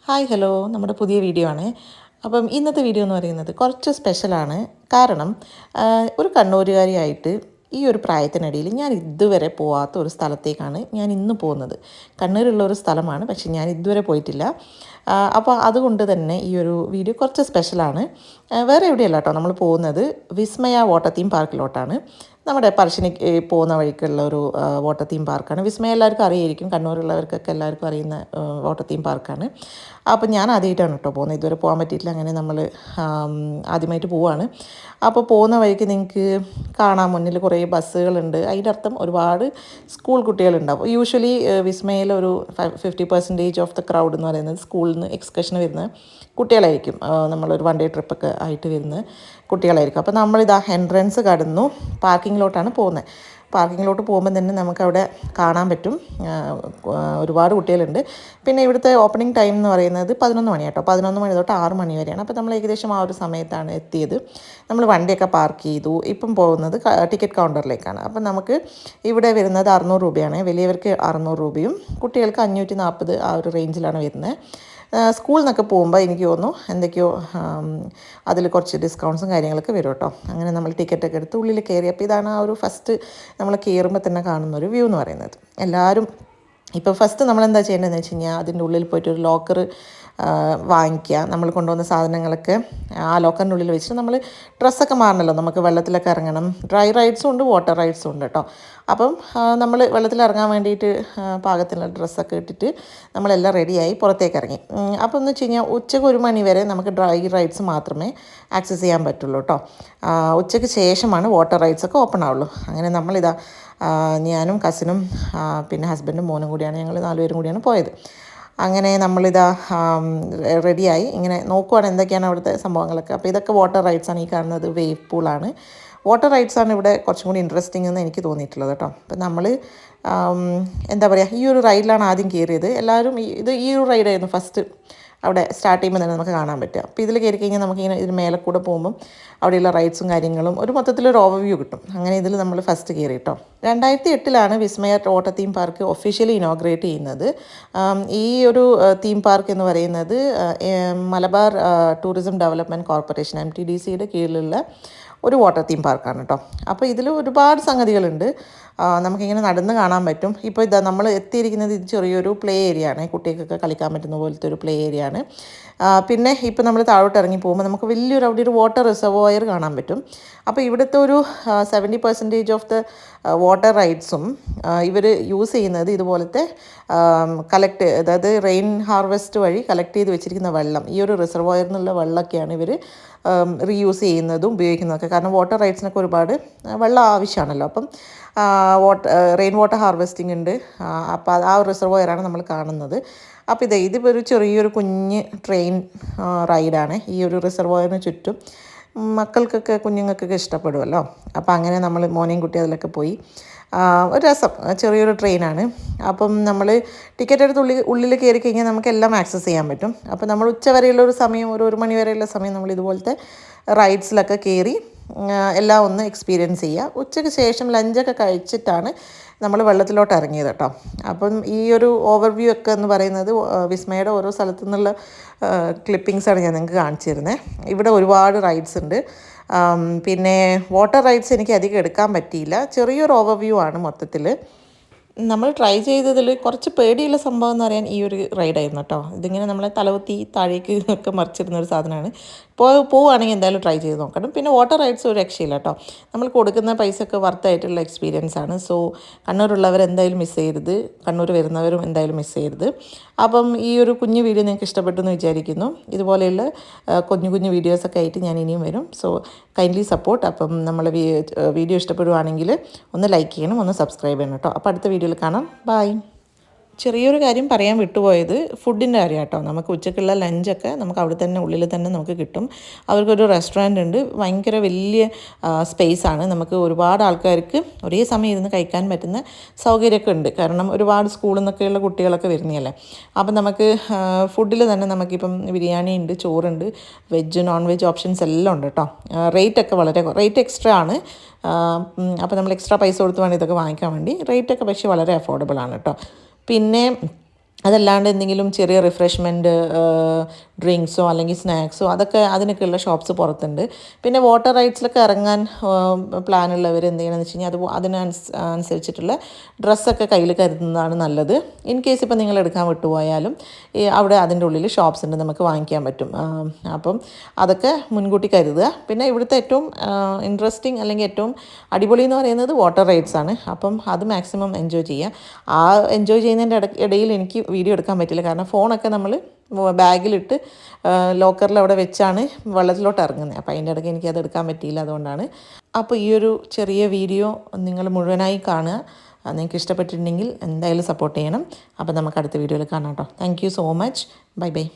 Hi hello നമ്മുടെ പുതിയ video ആണ്. അപ്പം ഇന്നത്തെ വീഡിയോ എന്ന് പറയുന്നത് കുറച്ച് സ്പെഷ്യലാണ്. കാരണം ഒരു കണ്ണൂരുകാരിയായിട്ട് ഈ ഒരു പ്രായത്തിനിടയിൽ ഞാൻ ഇതുവരെ പോവാത്ത ഒരു സ്ഥലത്തേക്കാണ് ഞാൻ ഇന്ന് പോകുന്നത്. കണ്ണൂരുള്ള ഒരു സ്ഥലമാണ്, പക്ഷെ ഞാൻ ഇതുവരെ പോയിട്ടില്ല. അപ്പോൾ അതുകൊണ്ട് തന്നെ ഈ ഒരു വീഡിയോ കുറച്ച് സ്പെഷ്യലാണ്. വേറെ എവിടെയല്ല കേട്ടോ, നമ്മൾ പോകുന്നത് വിസ്മയ വാട്ടർ തീം പാർക്കിലോട്ടാണ്. നമ്മുടെ പറശ്ശിനി പോകുന്ന വഴിക്കുള്ള ഒരു വാട്ടർ തീം പാർക്കാണ്. വിസ്മയ എല്ലാവർക്കും അറിയായിരിക്കും, കണ്ണൂരുള്ളവർക്കൊക്കെ എല്ലാവർക്കും അറിയുന്ന വാട്ടർ തീം പാർക്കാണ്. അപ്പോൾ ഞാൻ ആദ്യമായിട്ടാണ് കേട്ടോ പോകുന്നത്, ഇതുവരെ പോകാൻ പറ്റിയിട്ടില്ല. അങ്ങനെ നമ്മൾ ആദ്യമായിട്ട് പോവുകയാണ്. അപ്പോൾ പോകുന്ന വഴിക്ക് നിങ്ങൾക്ക് കാണാം, മുന്നിൽ കുറേ ബസ്സുകളുണ്ട്. അതിൻ്റെ അർത്ഥം ഒരുപാട് സ്കൂൾ കുട്ടികളുണ്ടാവും. യൂഷ്വലി വിസ്മയിൽ ഒരു 50% ഓഫ് ദ ക്രൗഡ് എന്ന് പറയുന്നത് സ്കൂളിൽ നിന്ന് എക്സ്കർഷന് വരുന്ന കുട്ടികളായിരിക്കും. നമ്മളൊരു വൺ ഡേ ട്രിപ്പൊക്കെ ആയിട്ട് വരുന്ന കുട്ടികളായിരിക്കും. അപ്പോൾ നമ്മളിതാ എൻട്രൻസ് കടന്നു പാർക്കിങ്ങിലോട്ടാണ് പോകുന്നത്. പാർക്കിങ്ങിലോട്ട് പോകുമ്പോൾ തന്നെ നമുക്കവിടെ കാണാൻ പറ്റും ഒരുപാട് കുട്ടികളുണ്ട്. പിന്നെ ഇവിടുത്തെ ഓപ്പണിംഗ് ടൈം എന്ന് പറയുന്നത് 11 മണി കേട്ടോ. 11 മണി തൊട്ട് 6 മണി വരെയാണ്. അപ്പോൾ നമ്മൾ ഏകദേശം ആ ഒരു സമയത്താണ് എത്തിയത്. നമ്മൾ വണ്ടിയൊക്കെ പാർക്ക് ചെയ്തു. ഇപ്പം പോകുന്നത് ടിക്കറ്റ് കൗണ്ടറിലേക്കാണ്. അപ്പം നമുക്ക് ഇവിടെ വരുന്നത് 600 രൂപയാണ്. വലിയവർക്ക് 600 രൂപയും കുട്ടികൾക്ക് 540 ആ ഒരു റേഞ്ചിലാണ് വരുന്നത്. സ്കൂളിൽ നിന്നൊക്കെ പോകുമ്പോൾ എനിക്ക് തോന്നുന്നു എന്തൊക്കെയോ അതിൽ കുറച്ച് ഡിസ്കൗണ്ട്സും കാര്യങ്ങളൊക്കെ വരും കേട്ടോ. അങ്ങനെ നമ്മൾ ടിക്കറ്റൊക്കെ എടുത്ത് ഉള്ളിൽ കയറി. അപ്പോൾ ഇതാണ് ആ ഒരു ഫസ്റ്റ് നമ്മൾ കയറുമ്പോൾ തന്നെ കാണുന്നൊരു വ്യൂ എന്ന് പറയുന്നത്. എല്ലാവരും ഇപ്പോൾ ഫസ്റ്റ് നമ്മളെന്താ ചെയ്യേണ്ടതെന്ന് വെച്ച് കഴിഞ്ഞാൽ അതിൻ്റെ ഉള്ളിൽ പോയിട്ട് ഒരു ലോക്കർ വാങ്ങിക്കുക. നമ്മൾ കൊണ്ടുവന്ന സാധനങ്ങളൊക്കെ ആ ലോക്കറിൻ്റെ ഉള്ളിൽ വെച്ചിട്ട് നമ്മൾ ഡ്രസ്സൊക്കെ മാറണമല്ലോ, നമുക്ക് വെള്ളത്തിലൊക്കെ ഇറങ്ങണം. ഡ്രൈ റൈഡ്സും ഉണ്ട്, വാട്ടർ റൈഡ്സും ഉണ്ട് കേട്ടോ. അപ്പം നമ്മൾ വെള്ളത്തിൽ ഇറങ്ങാൻ വേണ്ടിയിട്ട് പാകത്തിനുള്ള ഡ്രസ്സൊക്കെ ഇട്ടിട്ട് നമ്മളെല്ലാം റെഡിയായി പുറത്തേക്ക് ഇറങ്ങി. അപ്പോൾ എന്ന് വെച്ച് കഴിഞ്ഞാൽ ഉച്ചയ്ക്ക് 1 മണി വരെ നമുക്ക് ഡ്രൈ റൈഡ്സ് മാത്രമേ ആക്സസ് ചെയ്യാൻ പറ്റുള്ളൂ കേട്ടോ. ഉച്ചയ്ക്ക് ശേഷമാണ് വാട്ടർ റൈഡ്സൊക്കെ ഓപ്പൺ ആവുള്ളൂ. അങ്ങനെ നമ്മളിതാ ഞാനും കസിനും പിന്നെ ഹസ്ബൻഡും മോനും കൂടിയാണ്, ഞങ്ങൾ 4 പേരും കൂടിയാണ് പോയത്. അങ്ങനെ നമ്മളിതാ റെഡിയായി ഇങ്ങനെ നോക്കുവാണ് എന്തൊക്കെയാണ് അവിടുത്തെ സംഭവങ്ങളൊക്കെ. അപ്പോൾ ഇതൊക്കെ വാട്ടർ റൈഡ്സാണ്. ഈ കാണുന്നത് വേവ് പൂളാണ്. വാട്ടർ റൈഡ്സാണ് ഇവിടെ കുറച്ചും കൂടി ഇൻട്രസ്റ്റിംഗ് എന്ന് എനിക്ക് തോന്നിയിട്ടുള്ളത് കേട്ടോ. അപ്പം നമ്മൾ എന്താ പറയുക, ഈ ഒരു റൈഡിലാണ് ആദ്യം കയറിയത്. എല്ലാവരും ഈ ഒരു റൈഡായിരുന്നു ഫസ്റ്റ് അവിടെ സ്റ്റാർട്ട് ചെയ്യുമ്പോൾ തന്നെ നമുക്ക് കാണാൻ പറ്റുക. അപ്പോൾ ഇതിൽ കയറി കഴിഞ്ഞാൽ നമുക്കിങ്ങനെ ഇതിന് മേലെ കൂടെ പോകുമ്പം അവിടെയുള്ള റൈഡ്സും കാര്യങ്ങളും ഒരു മൊത്തത്തിലൊരു ഓവർവ്യൂ കിട്ടും. അങ്ങനെ ഇതിൽ നമ്മൾ ഫസ്റ്റ് കയറി കേട്ടോ. 2008 Vismaya water theme park officially inaugurate ചെയ്യുന്നത്. ഈ ഒരു തീം പാർക്ക് എന്ന് പറയുന്നത് മലബാർ ടൂറിസം ഡെവലപ്മെൻറ്റ് കോർപ്പറേഷൻ MTDCയുടെ കീഴിലുള്ള ഒരു വാട്ടർ തീം പാർക്കാണ് കേട്ടോ. അപ്പോൾ ഇതിൽ ഒരുപാട് സംഗതികളുണ്ട്, നമുക്കിങ്ങനെ നടന്ന് കാണാൻ പറ്റും. ഇപ്പോൾ ഇതാ നമ്മൾ എത്തിയിരിക്കുന്നത് ഇത് ചെറിയൊരു പ്ലേ ഏരിയ ആണ്, കുട്ടികൾക്കൊക്കെ കളിക്കാൻ പറ്റുന്ന പോലത്തെ ഒരു പ്ലേ ഏരിയ ആണ്. പിന്നെ ഇപ്പോൾ നമ്മൾ താഴോട്ട് ഇറങ്ങി പോകുമ്പോൾ നമുക്ക് വലിയൊരു അവിടെ ഒരു വാട്ടർ റിസർവോയർ കാണാൻ പറ്റും. അപ്പോൾ ഇവിടുത്തെ ഒരു 70% ഓഫ് ദ വാട്ടർ റൈഡ്സും ഇവർ യൂസ് ചെയ്യുന്നത് ഇതുപോലത്തെ അതായത് റെയിൻ ഹാർവെസ്റ്റ് വഴി കളക്ട് ചെയ്ത് വെച്ചിരിക്കുന്ന വെള്ളം, ഈ ഒരു റിസർവോയറിൽ നിന്നുള്ള വെള്ളമൊക്കെയാണ് ഇവർ റീയൂസ് ചെയ്യുന്നതും ഉപയോഗിക്കുന്നതൊക്കെ. കാരണം വാട്ടർ റൈഡ്സിനൊക്കെ ഒരുപാട് വെള്ളം ആവശ്യമാണല്ലോ. അപ്പം റെയിൻ വാട്ടർ ഹാർവെസ്റ്റിംഗ് ഉണ്ട്. അപ്പോൾ ആ റിസർവോയറാണ് നമ്മൾ കാണുന്നത്. അപ്പോൾ ഇതിപ്പോൾ ഒരു ചെറിയൊരു കുഞ്ഞ് ട്രെയിൻ റൈഡാണ്. ഈ ഒരു റിസർവോയറിന് ചുറ്റും മക്കൾക്കൊക്കെ കുഞ്ഞുങ്ങൾക്കൊക്കെ ഇഷ്ടപ്പെടുമല്ലോ. അപ്പോൾ അങ്ങനെ നമ്മൾ മോനെയും കുട്ടി അതിലൊക്കെ പോയി. ഒരു രസം, ചെറിയൊരു ട്രെയിനാണ്. അപ്പം നമ്മൾ ടിക്കറ്റ് എടുത്ത് ഉള്ളിൽ കയറി കഴിഞ്ഞാൽ നമുക്കെല്ലാം ആക്സസ് ചെയ്യാൻ പറ്റും. അപ്പോൾ നമ്മൾ ഉച്ച വരെയുള്ള ഒരു സമയം, ഒരു മണി വരെയുള്ള സമയം നമ്മൾ ഇതുപോലത്തെ റൈഡ്സിലൊക്കെ കയറി എല്ലാം ഒന്ന് എക്സ്പീരിയൻസ് ചെയ്യുക. ഉച്ചയ്ക്ക് ശേഷം ലഞ്ചൊക്കെ കഴിച്ചിട്ടാണ് നമ്മൾ വെള്ളത്തിലോട്ട് ഇറങ്ങിയത് കേട്ടോ. അപ്പം ഈ ഒരു ഓവർവ്യൂ ഒക്കെ എന്ന് പറയുന്നത് വിസ്മയുടെ ഓരോ സ്ഥലത്തു നിന്നുള്ള ക്ലിപ്പിങ്സാണ് ഞാൻ നിങ്ങൾക്ക് കാണിച്ചു തരുന്നത്. ഇവിടെ ഒരുപാട് റൈഡ്സ് ഉണ്ട്. പിന്നെ വാട്ടർ റൈഡ്സ് എനിക്ക് അധികം എടുക്കാൻ പറ്റിയില്ല. ചെറിയൊരു ഓവർവ്യൂ ആണ് മൊത്തത്തിൽ. നമ്മൾ ട്രൈ ചെയ്തതിൽ കുറച്ച് പേടിയുള്ള സംഭവം എന്ന് പറയാൻ ഈ ഒരു റൈഡായിരുന്നു കേട്ടോ. ഇതിങ്ങനെ നമ്മളെ തലകുത്തി താഴേക്ക് ഒക്കെ മറിച്ചിടുന്ന ഒരു സാധനമാണ്. പോവുകയാണെങ്കിൽ എന്തായാലും ട്രൈ ചെയ്ത് നോക്കണം. പിന്നെ വാട്ടർ റൈഡ്സ് ഒരു രക്ഷയില്ല കേട്ടോ. നമ്മൾ കൊടുക്കുന്ന പൈസയൊക്കെ വർത്തായിട്ടുള്ള എക്സ്പീരിയൻസ് ആണ്. സോ കണ്ണൂരുള്ളവർ എന്തായാലും മിസ് ചെയ്യരുത്, കണ്ണൂർ വരുന്നവരും എന്തായാലും മിസ് ചെയ്യരുത്. അപ്പം ഈ ഒരു കുഞ്ഞു വീഡിയോ നിങ്ങൾക്ക് ഇഷ്ടപ്പെട്ടു എന്ന് വിചാരിക്കുന്നു. ഇതുപോലെയുള്ള കുഞ്ഞു കുഞ്ഞു വീഡിയോസൊക്കെ ആയിട്ട് ഞാൻ ഇനിയും വരും. So kindly support. അപ്പം നമ്മൾ വീഡിയോ ഇഷ്ടപ്പെടുവാണെങ്കിൽ ഒന്ന് ലൈക്ക് ചെയ്യണം, ഒന്ന് സബ്സ്ക്രൈബ് ചെയ്യണം കേട്ടോ. അപ്പോൾ അടുത്ത വീഡിയോയിൽ കാണാം. ബൈ. ചെറിയൊരു കാര്യം പറയാൻ വിട്ടുപോയത് ഫുഡിൻ്റെ കാര്യം കേട്ടോ. നമുക്ക് ഉച്ചയ്ക്കുള്ള ലഞ്ചൊക്കെ നമുക്ക് അവിടെ തന്നെ ഉള്ളിൽ തന്നെ നമുക്ക് കിട്ടും. അവർക്കൊരു റെസ്റ്റോറൻ്റ് ഉണ്ട്, ഭയങ്കര വലിയ സ്പേസാണ്. നമുക്ക് ഒരുപാട് ആൾക്കാർക്ക് ഒരേ സമയം ഇരുന്ന് കഴിക്കാൻ പറ്റുന്ന സൗകര്യമൊക്കെ ഉണ്ട്. കാരണം ഒരുപാട് സ്കൂളിൽ നിന്നൊക്കെയുള്ള കുട്ടികളൊക്കെ വരുന്നതല്ലേ. അപ്പം നമുക്ക് ഫുഡിൽ തന്നെ നമുക്കിപ്പം ബിരിയാണി ഉണ്ട്, ചോറുണ്ട്, വെജ് നോൺ വെജ് ഓപ്ഷൻസ് എല്ലാം ഉണ്ട് കേട്ടോ. റേറ്റ് എക്സ്ട്രാ ആണ്. അപ്പോൾ നമ്മൾ എക്സ്ട്രാ പൈസ കൊടുത്ത് വേണം ഇതൊക്കെ വാങ്ങിക്കാൻ വേണ്ടി. റേറ്റൊക്കെ പക്ഷേ വളരെ അഫോർഡബിൾ ആണ് കേട്ടോ. പിന്നെ അതല്ലാണ്ട് എന്തെങ്കിലും ചെറിയ റിഫ്രഷ്മെൻറ്റ് ഡ്രിങ്ക്സോ അല്ലെങ്കിൽ സ്നാക്സോ അതൊക്കെ അതിനൊക്കെയുള്ള ഷോപ്സ് പുറത്തുണ്ട്. പിന്നെ വാട്ടർ റൈഡ്സിലൊക്കെ ഇറങ്ങാൻ പ്ലാനുള്ളവർ എന്ത് ചെയ്യണമെന്ന് വെച്ച് കഴിഞ്ഞാൽ അനുസരിച്ചിട്ടുള്ള ഡ്രസ്സൊക്കെ കയ്യിൽ കരുതുന്നതാണ് നല്ലത്. ഇൻ കേസ് ഇപ്പോൾ നിങ്ങൾ എടുക്കാൻ വിട്ടുപോയാലും അവിടെ അതിൻ്റെ ഉള്ളിൽ ഷോപ്സ് ഉണ്ട്, നമുക്ക് വാങ്ങിക്കാൻ പറ്റും. അപ്പം അതൊക്കെ മുൻകൂട്ടി കരുതുക. പിന്നെ ഇവിടുത്തെ ഏറ്റവും ഇൻട്രസ്റ്റിംഗ് അല്ലെങ്കിൽ ഏറ്റവും അടിപൊളി എന്ന് പറയുന്നത് വാട്ടർ റൈഡ്സ് ആണ്. അപ്പം അത് മാക്സിമം എൻജോയ് ചെയ്യുക. ആ എൻജോയ് ചെയ്യുന്നതിൻ്റെ ഇടയിൽ എനിക്ക് വീഡിയോ എടുക്കാൻ പറ്റില്ല, കാരണം ഫോണൊക്കെ നമ്മൾ ബാഗിലിട്ട് ലോക്കറിൽ അവിടെ വെച്ചാണ് വെള്ളത്തിലോട്ട് ഇറങ്ങുന്നത്. അപ്പോൾ അതിൻ്റെ ഇടയ്ക്ക് എനിക്കത് എടുക്കാൻ പറ്റിയില്ല, അതുകൊണ്ടാണ്. അപ്പോൾ ഈ ഒരു ചെറിയ വീഡിയോ നിങ്ങൾ മുഴുവനായി കാണുക. നിങ്ങൾക്ക് ഇഷ്ടപ്പെട്ടിട്ടുണ്ടെങ്കിൽ എന്തായാലും സപ്പോർട്ട് ചെയ്യണം. അപ്പോൾ നമുക്ക് അടുത്ത വീഡിയോയിൽ കാണാം കേട്ടോ. Thank you so much. Bye bye.